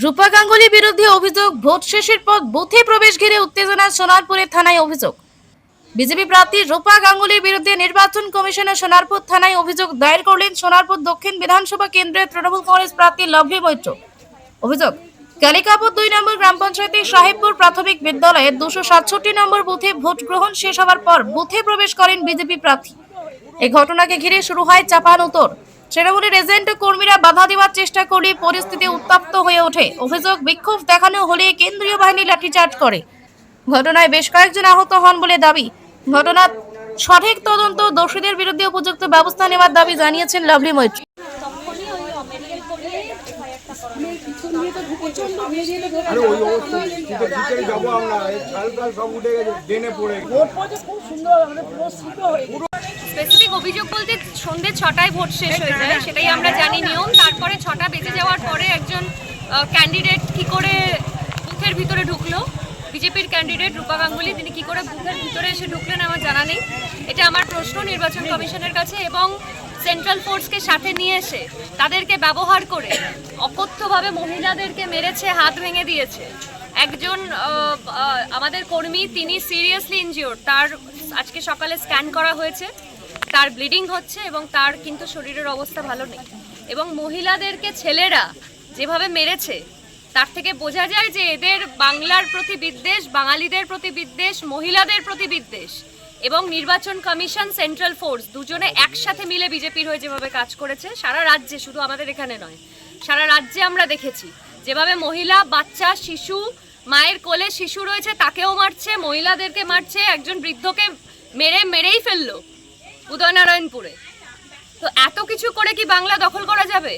রূপা গাঙ্গুলি বিরুদ্ধে অভিযোগ, ভোট শেষের পর বুথে প্রবেশ ঘিরে উত্তেজনা। সোনারপুরের থানায় অভিযোগ। বিজেপি প্রার্থী রূপা গাঙ্গুলির বিরুদ্ধে নির্বাচন কমিশনের সোনারপুর থানায় অভিযোগ দায়ের করলেন সোনারপুর দক্ষিণ বিধানসভা কেন্দ্রের তৃণমূল কংগ্রেস প্রার্থী লাভলি মৈত্র। অভিযোগ, কালিকাপুর 2 নম্বর গ্রাম পঞ্চায়েতের সাহেবপুর প্রাথমিক বিদ্যালয়ের 267 নম্বর বুথে ভোট গ্রহণ শেষ হওয়ার পর বুথে প্রবেশ করেন বিজেপি প্রার্থী। এই ঘটনাকে ঘিরে শুরু হয় চাপানোতর। তৃণমূলের এজেন্ট কর্মীরা বাধা দেওয়ার চেষ্টা করলে পরিস্থিতি উত্তপ্ত হয়ে ওঠে। অভিযোগ, বিক্ষোভ দেখানো হলে কেন্দ্রীয় বাহিনী লাঠিচার্জ করে। ঘটনায় বেশ কয়েকজন আহত হন বলে দাবি। ঘটনার সঠিক তদন্ত, দোষীদের বিরুদ্ধে উপযুক্ত ব্যবস্থা নেওয়ার দাবি জানিয়েছেন লাভলি মৈত্র। স্পেসিফিক অভিযোগ বলতে সন্ধ্যে 6টায় ভোট শেষ হয়ে যায়, সেটাই আমরা জানি নিয়ম। তারপরে 6টা বেজে যাওয়ার পরে একজন ক্যান্ডিডেট কি করে বুথের ভিতরে ঢুকলো, বিজেপির ক্যান্ডিডেট রূপা গাঙ্গুলি, তিনি কি করে বুথের ভিতরে এসে ঢুকলেন আমার জানা নেই। এটা আমার প্রশ্ন নির্বাচন কমিশনের কাছে। এবং সেন্ট্রাল ফোর্সকে সাথে নিয়ে এসে তাদেরকে ব্যবহার করে অকথ্যভাবে মহিলাদেরকে মেরেছে, হাত ভেঙে দিয়েছে। একজন আমাদের কর্মী, তিনি সিরিয়াসলি ইনজিওর্ড, তার আজকে সকালে স্ক্যান করা হয়েছে, তার ব্লিডিং হচ্ছে এবং তার কিন্তু শরীরের অবস্থা ভালো নেই। এবং মহিলাদেরকে ছেলেরা যেভাবে মেরেছে তার থেকে বোঝা যায় যে এদের বাংলার প্রতি বিদ্বেষ, বাঙালিদের প্রতি বিদ্বেষ, মহিলাদের প্রতি বিদ্বেষ। এবং নির্বাচন কমিশন, সেন্ট্রাল ফোর্স দুজনে একসাথে মিলে বিজেপির হয়ে যেভাবে কাজ করেছে সারা রাজ্যে, শুধু আমাদের এখানে নয়, সারা রাজ্যে আমরা দেখেছি যেভাবে মহিলা, বাচ্চা, শিশু, মায়ের কোলে শিশু রয়েছে তাকেও মারছে, মহিলাদেরকে মারছে, একজন বৃদ্ধকে মেরেই ফেললো উদয়নারায়ণপুরে। তো এত কিছু করে কি বাংলা দখল করা যাবে?